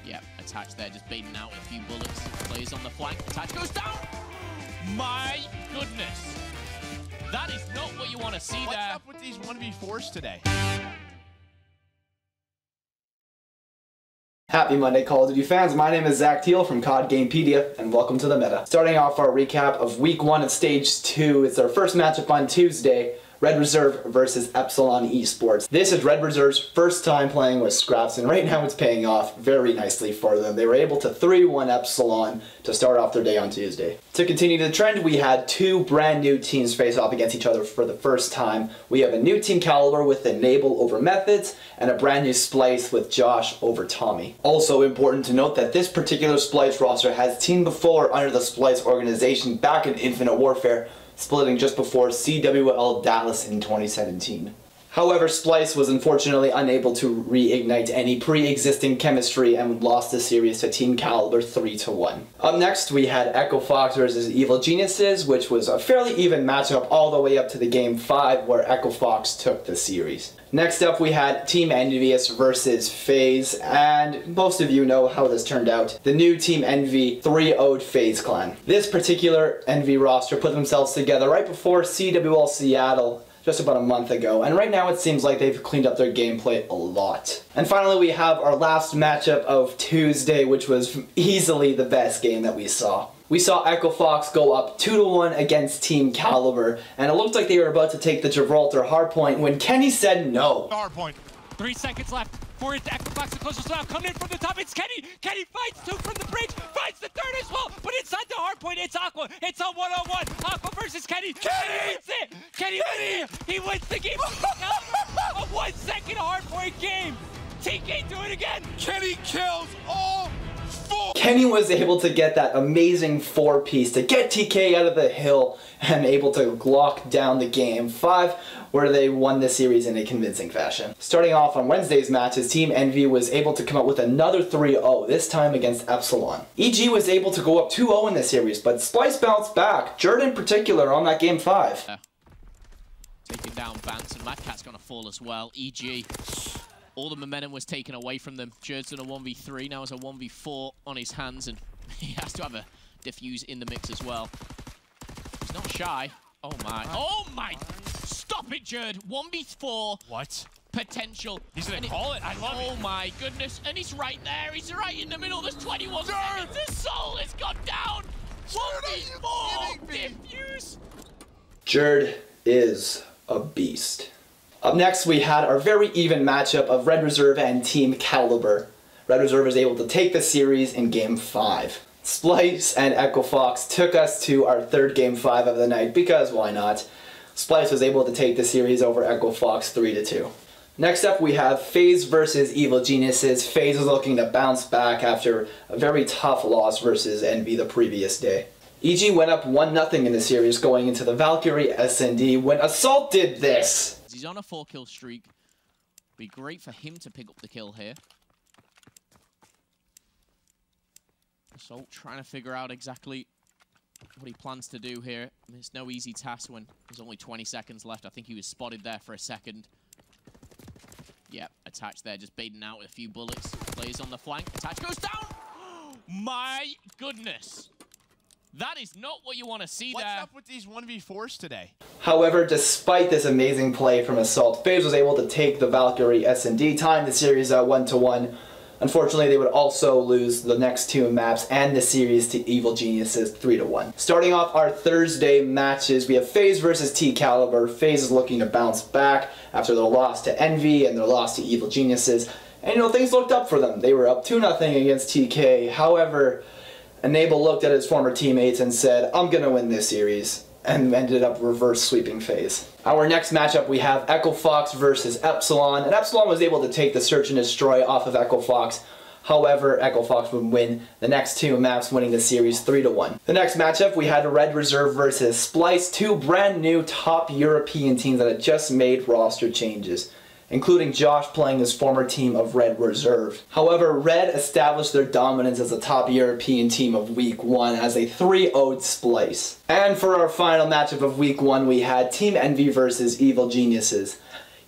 Yeah, Attach there, just baiting out a few bullets. Players on the flank. Attach goes down. My goodness. That is not what you want to see. What's there. up with these 1v4s today? Happy Monday, Call of Duty fans. My name is Zach Teal from COD Gamepedia, and welcome to the meta. Starting off our recap of Week 1 of Stage 2, it's our first matchup on Tuesday, Red Reserve versus Epsilon Esports. This is Red Reserve's first time playing with Scraps, and right now it's paying off very nicely for them. They were able to 3-1 Epsilon to start off their day on Tuesday. To continue the trend, we had two brand new teams face off against each other for the first time. We have a new Team Caliber with Enable over Methods, and a brand new Splice with Josh over Tommy. Also important to note that this particular Splice roster has teamed before under the Splice organization back in Infinite Warfare, splitting just before CWL Dallas in 2017. However, Splice was unfortunately unable to reignite any pre-existing chemistry and lost the series to Team Caliber 3-1. Up next, we had Echo Fox versus Evil Geniuses, which was a fairly even matchup all the way up to the Game 5, where Echo Fox took the series. Next up, we had Team Envious versus FaZe, and most of you know how this turned out. The new Team Envy 3-0'd FaZe clan. This particular Envy roster put themselves together right before CWL Seattle just about a month ago, and right now it seems like they've cleaned up their gameplay a lot. And finally, we have our last matchup of Tuesday, which was easily the best game that we saw. We saw Echo Fox go up 2-1 against Team Caliber, and it looked like they were about to take the Gibraltar hardpoint when Kenny said no. Hardpoint. 3 seconds left for it. Echo Fox the closest now. Coming in from the top. It's Kenny. Kenny fights two from the bridge. Fights the third as well. But inside the hardpoint, it's Aqua. It's a 1-on-1. Aqua versus Kenny. Kenny wins it. Kenny wins it. He wins the game. A 1 second hardpoint game. TK do it again. Kenny kills all four. Kenny was able to get that amazing 4-piece to get TK out of the hill and able to lock down the Game 5, where they won the series in a convincing fashion. Starting off on Wednesday's matches, Team Envy was able to come up with another 3-0, this time against Epsilon. EG was able to go up 2-0 in this series, but Splice bounced back, Jerd in particular on that Game 5. Taking down Vance, and Mad Cat's gonna fall as well. EG, all the momentum was taken away from them. Jerd's done a 1v3, now has a 1v4 on his hands, and he has to have a defuse in the mix as well. He's not shy. Oh my. Oh my! Stop it, Jerd. 1v4. What? Potential. He's gonna call it. I love it. Oh my goodness. And he's right there. He's right in the middle. There's 21 seconds. His soul has gone down. 1v4. Defuse. Jerd is a beast. Up next, we had our very even matchup of Red Reserve and Team Caliber. Red Reserve was able to take the series in Game 5. Splice and Echo Fox took us to our third Game 5 of the night, because why not? Splice was able to take the series over Echo Fox 3-2. Next up, we have FaZe versus Evil Geniuses. FaZe is looking to bounce back after a very tough loss versus Envy the previous day. EG went up 1-0 in the series going into the Valkyrie SND when Assault did this. He's on a 4-kill streak. Be great for him to pick up the kill here. Assault trying to figure out exactly what he plans to do here. It's no easy task when there's only 20 seconds left. I think he was spotted there for a second. Yep, Attach there, just baiting out with a few bullets. Players on the flank. Attach goes down. My goodness. That is not what you want to see there. What's up with these 1v4s today? However, despite this amazing play from Assault, FaZe was able to take the Valkyrie SND, tying the series 1-1. Unfortunately, they would also lose the next two maps and the series to Evil Geniuses 3-1. Starting off our Thursday matches, we have FaZe versus T Caliber. FaZe is looking to bounce back after their loss to Envy and their loss to Evil Geniuses. And you know, things looked up for them. They were up 2-0 against TK. However, Enable looked at his former teammates and said, I'm gonna win this series, and ended up reverse sweeping FaZe. Our next matchup, we have Echo Fox versus Epsilon, and Epsilon was able to take the Search and Destroy off of Echo Fox. However, Echo Fox would win the next two maps, winning the series 3-1. The next matchup, we had Red Reserve versus Splice, two brand new top European teams that had just made roster changes, including Josh playing his former team of Red Reserve. However, Red established their dominance as a top European team of Week 1 as a 3-0'd Splice. And for our final matchup of Week 1, we had Team Envy versus Evil Geniuses.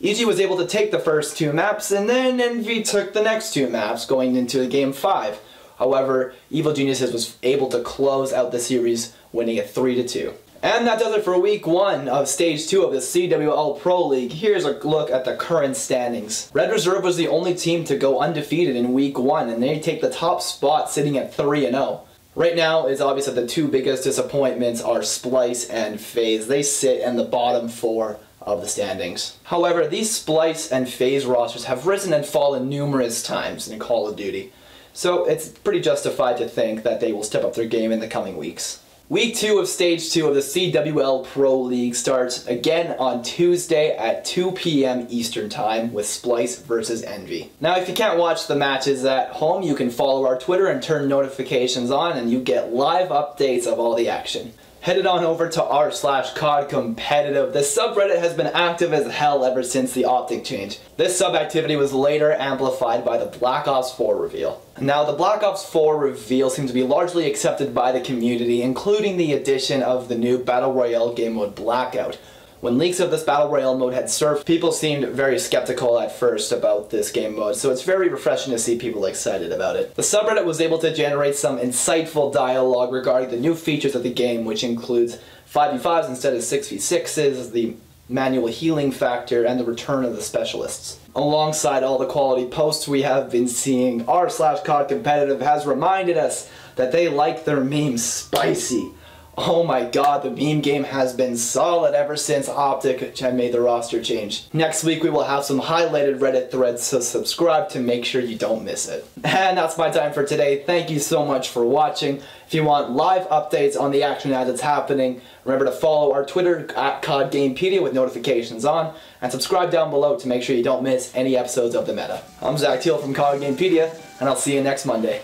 EG was able to take the first 2 maps, and then Envy took the next 2 maps going into Game 5. However, Evil Geniuses was able to close out the series, winning it 3-2. And that does it for Week 1 of Stage 2 of the CWL Pro League. Here's a look at the current standings. Red Reserve was the only team to go undefeated in Week 1, and they take the top spot sitting at 3-0. Right now, it's obvious that the 2 biggest disappointments are Splice and FaZe. They sit in the bottom 4 of the standings. However, these Splice and FaZe rosters have risen and fallen numerous times in Call of Duty, so it's pretty justified to think that they will step up their game in the coming weeks. Week 2 of Stage 2 of the CWL Pro League starts again on Tuesday at 2 p.m. Eastern Time with Splice versus Envy. Now, if you can't watch the matches at home, you can follow our Twitter and turn notifications on, and you get live updates of all the action. Headed on over to r/COD Competitive. The subreddit has been active as hell ever since the Optic change. This sub-activity was later amplified by the Black Ops 4 reveal. Now, the Black Ops 4 reveal seems to be largely accepted by the community, including the addition of the new Battle Royale game mode Blackout. When leaks of this Battle Royale mode had surfaced, people seemed very skeptical at first about this game mode, so it's very refreshing to see people excited about it. The subreddit was able to generate some insightful dialogue regarding the new features of the game, which includes 5v5s instead of 6v6s, the manual healing factor, and the return of the specialists. Alongside all the quality posts we have been seeing, r/COD Competitive has reminded us that they like their memes spicy. Oh my god, the meme game has been solid ever since Optic had made the roster change. Next week we will have some highlighted Reddit threads, so subscribe to make sure you don't miss it. And that's my time for today. Thank you so much for watching. If you want live updates on the action as it's happening, remember to follow our Twitter at COD Gamepedia with notifications on, and subscribe down below to make sure you don't miss any episodes of The Meta. I'm Zach Teal from COD Gamepedia, and I'll see you next Monday.